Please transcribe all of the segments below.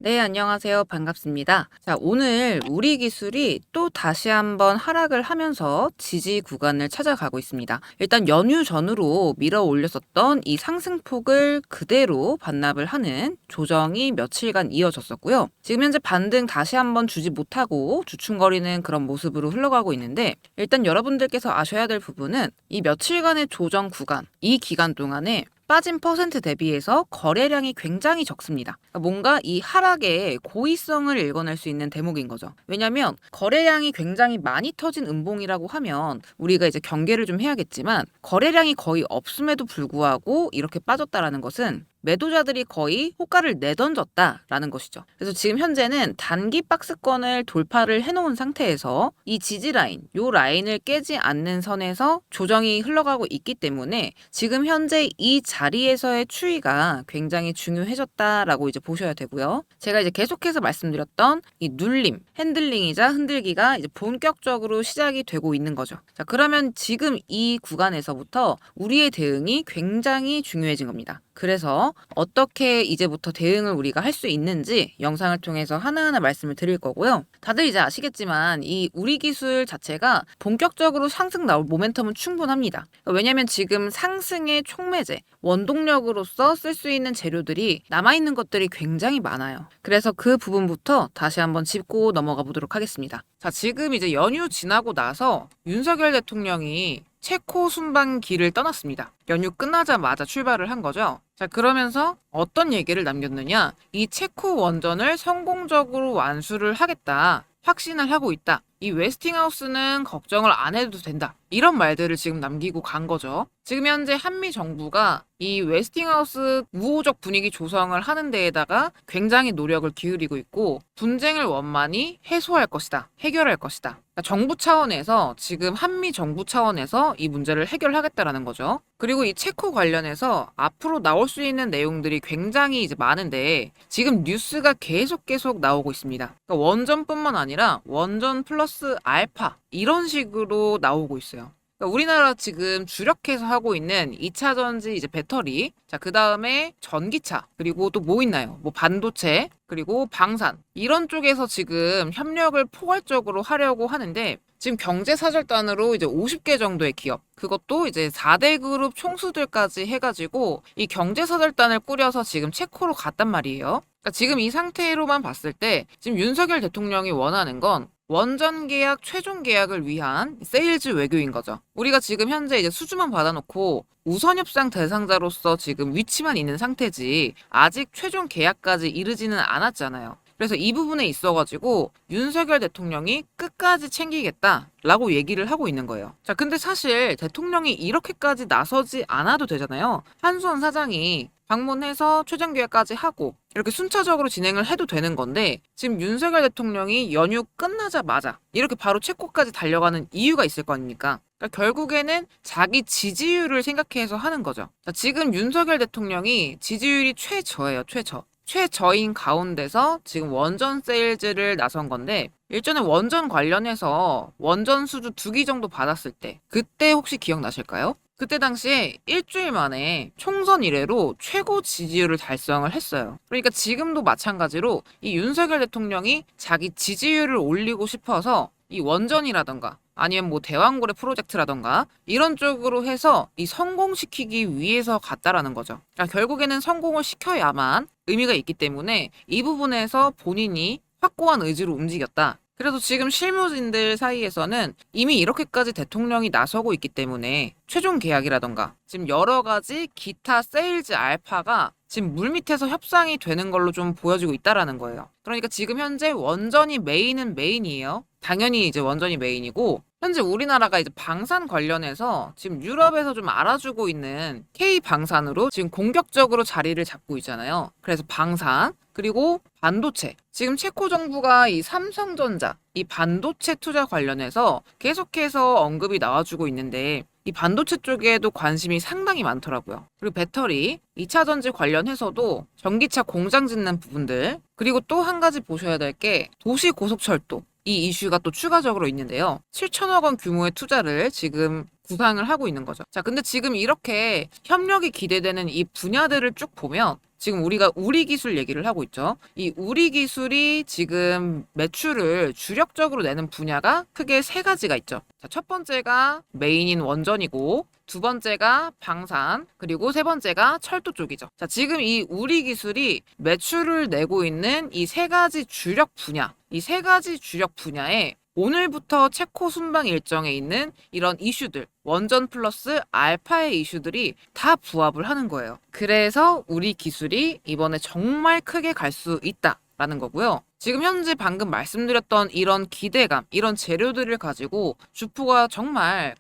네, 안녕하세요. 반갑습니다. 자, 오늘 우리 기술이 또 다시 한번 하락을 하면서 지지 구간을 찾아가고 있습니다. 일단 연휴 전후로 밀어 올렸었던 이 상승폭을 그대로 반납을 하는 조정이 며칠간 이어졌었고요. 지금 현재 반등 다시 한번 주지 못하고 주춤거리는 그런 모습으로 흘러가고 있는데, 일단 여러분들께서 아셔야 될 부분은 이 며칠간의 조정 구간, 이 기간 동안에 빠진 퍼센트 대비해서 거래량이 굉장히 적습니다. 그러니까 뭔가 이 하락의 고의성을 읽어낼 수 있는 대목인 거죠. 왜냐하면 거래량이 굉장히 많이 터진 음봉이라고 하면 우리가 이제 경계를 좀 해야겠지만, 거래량이 거의 없음에도 불구하고 이렇게 빠졌다라는 것은 매도자들이 거의 호가를 내던졌다라는 것이죠. 그래서 지금 현재는 단기 박스권을 돌파를 해놓은 상태에서 이 지지 라인, 요 라인을 깨지 않는 선에서 조정이 흘러가고 있기 때문에 지금 현재 이 자리에서의 추이가 굉장히 중요해졌다라고 이제 보셔야 되고요. 제가 이제 계속해서 말씀드렸던 이 눌림, 핸들링이자 흔들기가 이제 본격적으로 시작이 되고 있는 거죠. 자, 그러면 지금 이 구간에서부터 우리의 대응이 굉장히 중요해진 겁니다. 그래서 어떻게 이제부터 대응을 우리가 할 수 있는지 영상을 통해서 하나하나 말씀을 드릴 거고요. 다들 이제 아시겠지만 이 우리 기술 자체가 본격적으로 상승 나올 모멘텀은 충분합니다. 왜냐하면 지금 상승의 촉매제, 원동력으로서 쓸 수 있는 재료들이 남아있는 것들이 굉장히 많아요. 그래서 그 부분부터 다시 한번 짚고 넘어가 보도록 하겠습니다. 자, 지금 이제 연휴 지나고 나서 윤석열 대통령이 체코 순방길을 떠났습니다. 연휴 끝나자마자 출발을 한 거죠. 자, 그러면서 어떤 얘기를 남겼느냐? 이 체코 원전을 성공적으로 완수를 하겠다. 확신을 하고 있다. 이 웨스팅하우스는 걱정을 안 해도 된다. 이런 말들을 지금 남기고 간 거죠. 지금 현재 한미 정부가 이 웨스팅하우스 우호적 분위기 조성을 하는 데에다가 굉장히 노력을 기울이고 있고, 분쟁을 원만히 해소할 것이다. 해결할 것이다. 그러니까 정부 차원에서, 지금 한미 정부 차원에서 이 문제를 해결하겠다라는 거죠. 그리고 이 체코 관련해서 앞으로 나올 수 있는 내용들이 굉장히 이제 많은데, 지금 뉴스가 계속 나오고 있습니다. 그러니까 원전뿐만 아니라 원전 플러스 알파 이런 식으로 나오고 있어요. 그러니까 우리나라 지금 주력해서 하고 있는 2차 전지 이제 배터리, 자, 그 다음에 전기차, 그리고 또 뭐 있나요? 뭐 반도체, 그리고 방산, 이런 쪽에서 지금 협력을 포괄적으로 하려고 하는데, 지금 경제사절단으로 이제 50개 정도의 기업, 그것도 이제 4대 그룹 총수들까지 해가지고 이 경제사절단을 꾸려서 지금 체코로 갔단 말이에요. 그러니까 지금 이 상태로만 봤을 때 지금 윤석열 대통령이 원하는 건 원전 계약 최종 계약을 위한 세일즈 외교인 거죠. 우리가 지금 현재 이제 수주만 받아놓고 우선 협상 대상자로서 지금 위치만 있는 상태지 아직 최종 계약까지 이르지는 않았잖아요. 그래서 이 부분에 있어가지고 윤석열 대통령이 끝까지 챙기겠다라고 얘기를 하고 있는 거예요. 자, 근데 사실 대통령이 이렇게까지 나서지 않아도 되잖아요. 한수원 사장이 방문해서 최종 계약까지 하고 이렇게 순차적으로 진행을 해도 되는 건데, 지금 윤석열 대통령이 연휴 끝나자마자 이렇게 바로 체코까지 달려가는 이유가 있을 거 아닙니까? 그러니까 결국에는 자기 지지율을 생각해서 하는 거죠. 자, 지금 윤석열 대통령이 지지율이 최저예요, 최저. 최저인 가운데서 지금 원전 세일즈를 나선 건데, 일전에 원전 관련해서 원전 수주 2기 정도 받았을 때, 그때 혹시 기억나실까요? 그때 당시에 일주일 만에 총선 이래로 최고 지지율을 달성을 했어요. 그러니까 지금도 마찬가지로 이 윤석열 대통령이 자기 지지율을 올리고 싶어서 이 원전이라던가 아니면 뭐 대왕고래 프로젝트라던가 이런 쪽으로 해서 이 성공시키기 위해서 갔다라는 거죠. 그러니까 결국에는 성공을 시켜야만 의미가 있기 때문에 이 부분에서 본인이 확고한 의지로 움직였다. 그래도 지금 실무진들 사이에서는 이미 이렇게까지 대통령이 나서고 있기 때문에 최종 계약이라던가 지금 여러 가지 기타 세일즈 알파가 지금 물밑에서 협상이 되는 걸로 좀 보여지고 있다라는 거예요. 그러니까 지금 현재 원전이 메인은 메인이에요. 당연히 이제 원전이 메인이고, 현재 우리나라가 이제 방산 관련해서 지금 유럽에서 좀 알아주고 있는 K방산으로 지금 공격적으로 자리를 잡고 있잖아요. 그래서 방산, 그리고 반도체. 지금 체코 정부가 이 삼성전자, 이 반도체 투자 관련해서 계속해서 언급이 나와주고 있는데, 이 반도체 쪽에도 관심이 상당히 많더라고요. 그리고 배터리, 2차 전지 관련해서도 전기차 공장 짓는 부분들, 그리고 또 한 가지 보셔야 될 게 도시 고속철도. 이 이슈가 또 추가적으로 있는데요. 7천억 원 규모의 투자를 지금 구상을 하고 있는 거죠. 자, 근데 지금 이렇게 협력이 기대되는 이 분야들을 쭉 보면 지금 우리가 우리 기술 얘기를 하고 있죠. 이 우리 기술이 지금 매출을 주력적으로 내는 분야가 크게 세 가지가 있죠. 자, 첫 번째가 메인인 원전이고, 두 번째가 방산, 그리고 세 번째가 철도 쪽이죠. 자, 지금 이 우리 기술이 매출을 내고 있는 이 세 가지 주력 분야, 이 세 가지 주력 분야에 오늘부터 체코 순방 일정에 있는 이런 이슈들, 원전 플러스 알파의 이슈들이 다 부합을 하는 거예요. 그래서 우리 기술이 이번에 정말 크게 갈 수 있다라는 거고요. 지금 현재 방금 말씀드렸던 이런 기대감, 이런 재료들을 가지고 주포가 정말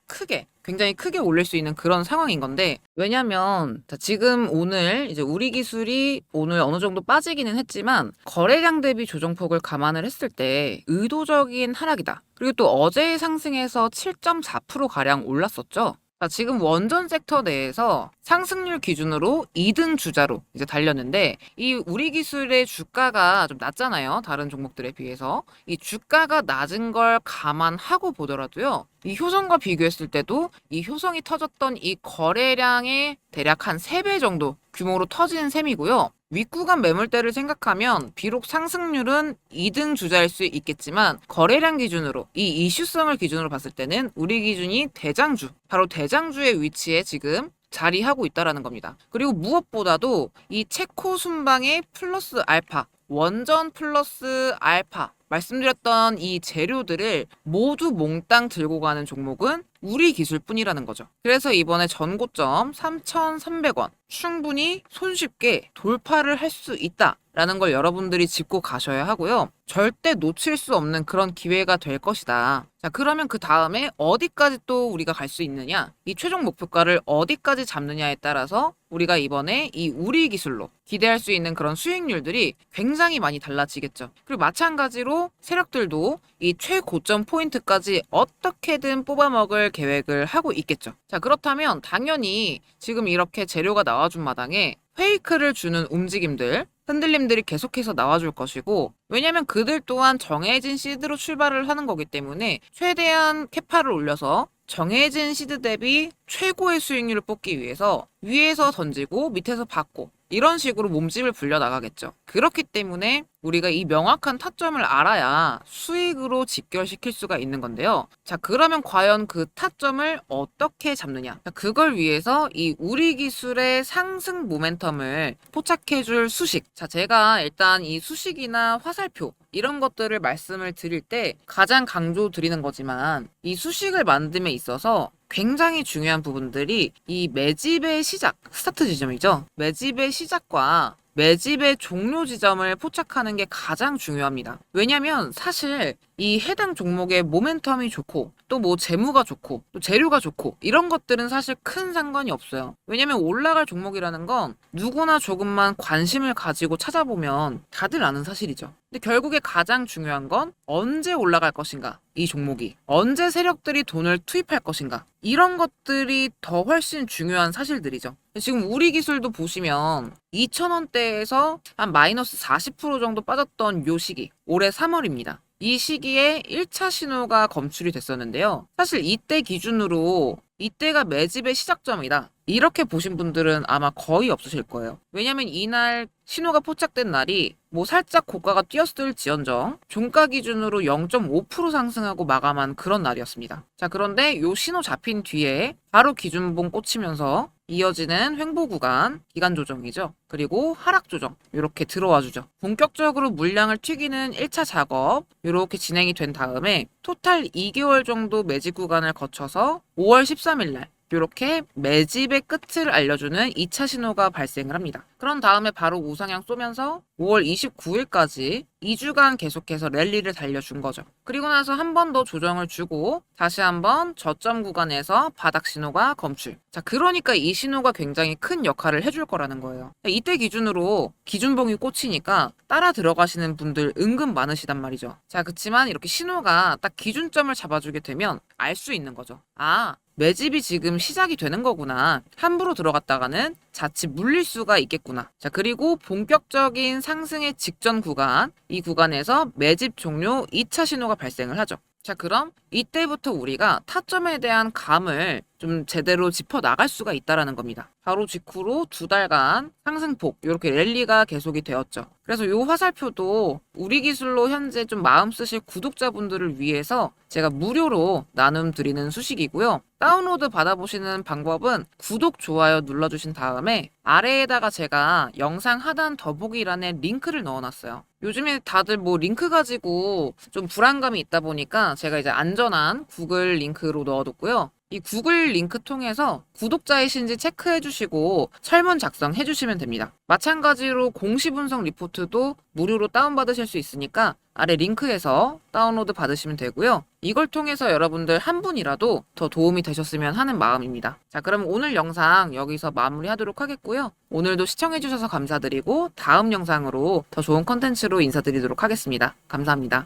굉장히 크게 올릴 수 있는 그런 상황인 건데, 왜냐면 지금 오늘 이제 우리 기술이 오늘 어느 정도 빠지기는 했지만 거래량 대비 조정폭을 감안을 했을 때 의도적인 하락이다. 그리고 또 어제의 상승에서 7.4% 가량 올랐었죠. 자, 지금 원전 섹터 내에서 상승률 기준으로 2등 주자로 이제 달렸는데, 이 우리 기술의 주가가 좀 낮잖아요. 다른 종목들에 비해서. 이 주가가 낮은 걸 감안하고 보더라도요, 이 효성과 비교했을 때도 이 효성이 터졌던 이 거래량의 대략 한 3배 정도 규모로 터지는 셈이고요. 윗구간 매물대를 생각하면 비록 상승률은 2등 주자일 수 있겠지만 거래량 기준으로, 이 이슈성을 기준으로 봤을 때는 우리 기준이 대장주, 바로 대장주의 위치에 지금 자리하고 있다라는 겁니다. 그리고 무엇보다도 이 체코 순방의 플러스 알파, 원전 플러스 알파, 말씀드렸던 이 재료들을 모두 몽땅 들고 가는 종목은 우리 기술뿐이라는 거죠. 그래서 이번에 전고점 3,300원 충분히 손쉽게 돌파를 할 수 있다라는 걸 여러분들이 짚고 가셔야 하고요. 절대 놓칠 수 없는 그런 기회가 될 것이다. 자, 그러면 그 다음에 어디까지 또 우리가 갈 수 있느냐, 이 최종 목표가를 어디까지 잡느냐에 따라서 우리가 이번에 이 우리 기술로 기대할 수 있는 그런 수익률들이 굉장히 많이 달라지겠죠. 그리고 마찬가지로 세력들도 이 최고점 포인트까지 어떻게든 뽑아먹을 계획을 하고 있겠죠. 자, 그렇다면 당연히 지금 이렇게 재료가 나와준 마당에 페이크를 주는 움직임들, 흔들림들이 계속해서 나와줄 것이고, 왜냐면 그들 또한 정해진 시드로 출발을 하는 거기 때문에 최대한 캐파를 올려서 정해진 시드 대비 최고의 수익률을 뽑기 위해서 위에서 던지고 밑에서 받고 이런 식으로 몸집을 불려 나가겠죠. 그렇기 때문에 우리가 이 명확한 타점을 알아야 수익으로 직결시킬 수가 있는 건데요. 자, 그러면 과연 그 타점을 어떻게 잡느냐? 자, 그걸 위해서 이 우리 기술의 상승 모멘텀을 포착해줄 수식. 자, 제가 일단 이 수식이나 화살표 이런 것들을 말씀을 드릴 때 가장 강조 드리는 거지만, 이 수식을 만듦에 있어서 굉장히 중요한 부분들이 이 매집의 시작, 스타트 지점이죠. 매집의 시작과 매집의 종료 지점을 포착하는 게 가장 중요합니다. 왜냐면 사실 이 해당 종목의 모멘텀이 좋고 또 뭐 재무가 좋고 또 재료가 좋고 이런 것들은 사실 큰 상관이 없어요. 왜냐면 올라갈 종목이라는 건 누구나 조금만 관심을 가지고 찾아보면 다들 아는 사실이죠. 근데 결국에 가장 중요한 건 언제 올라갈 것인가, 이 종목이 언제 세력들이 돈을 투입할 것인가, 이런 것들이 더 훨씬 중요한 사실들이죠. 지금 우리 기술도 보시면 2,000원대에서 한 마이너스 40% 정도 빠졌던 요 시기, 올해 3월입니다. 이 시기에 1차 신호가 검출이 됐었는데요. 사실 이때 기준으로 이때가 매집의 시작점이다, 이렇게 보신 분들은 아마 거의 없으실 거예요. 왜냐면 이날 신호가 포착된 날이 뭐 살짝 고가가 뛰었을지언정 종가 기준으로 0.5% 상승하고 마감한 그런 날이었습니다. 자, 그런데 요 신호 잡힌 뒤에 바로 기준봉 꽂히면서 이어지는 횡보 구간, 기간 조정이죠. 그리고 하락 조정 이렇게 들어와 주죠. 본격적으로 물량을 튀기는 1차 작업 이렇게 진행이 된 다음에 토탈 2개월 정도 매집 구간을 거쳐서 5월 13일 날 이렇게 매집의 끝을 알려주는 2차 신호가 발생을 합니다. 그런 다음에 바로 우상향 쏘면서 5월 29일까지 2주간 계속해서 랠리를 달려준 거죠. 그리고 나서 한 번 더 조정을 주고 다시 한번 저점 구간에서 바닥 신호가 검출. 자, 그러니까 이 신호가 굉장히 큰 역할을 해줄 거라는 거예요. 이때 기준으로 기준봉이 꽂히니까 따라 들어가시는 분들 은근 많으시단 말이죠. 자, 그치만 이렇게 신호가 딱 기준점을 잡아주게 되면 알 수 있는 거죠. 아, 매집이 지금 시작이 되는 거구나. 함부로 들어갔다가는 자칫 물릴 수가 있겠구나. 자, 그리고 본격적인 상승의 직전 구간, 이 구간에서 매집 종료 2차 신호가 발생을 하죠. 자, 그럼 이때부터 우리가 타점에 대한 감을 좀 제대로 짚어 나갈 수가 있다라는 겁니다. 바로 직후로 2달간 상승폭 이렇게 랠리가 계속이 되었죠. 그래서 요 화살표도 우리 기술로 현재 좀 마음 쓰실 구독자분들을 위해서 제가 무료로 나눔 드리는 수식이고요. 다운로드 받아보시는 방법은 구독, 좋아요 눌러주신 다음에 아래에다가 제가 영상 하단 더보기란에 링크를 넣어놨어요. 요즘에 다들 뭐 링크 가지고 좀 불안감이 있다 보니까 제가 이제 안전한 구글 링크로 넣어뒀고요. 이 구글 링크 통해서 구독자이신지 체크해 주시고 설문 작성해 주시면 됩니다. 마찬가지로 공시 분석 리포트도 무료로 다운받으실 수 있으니까 아래 링크에서 다운로드 받으시면 되고요. 이걸 통해서 여러분들 한 분이라도 더 도움이 되셨으면 하는 마음입니다. 자, 그럼 오늘 영상 여기서 마무리하도록 하겠고요. 오늘도 시청해 주셔서 감사드리고 다음 영상으로 더 좋은 컨텐츠로 인사드리도록 하겠습니다. 감사합니다.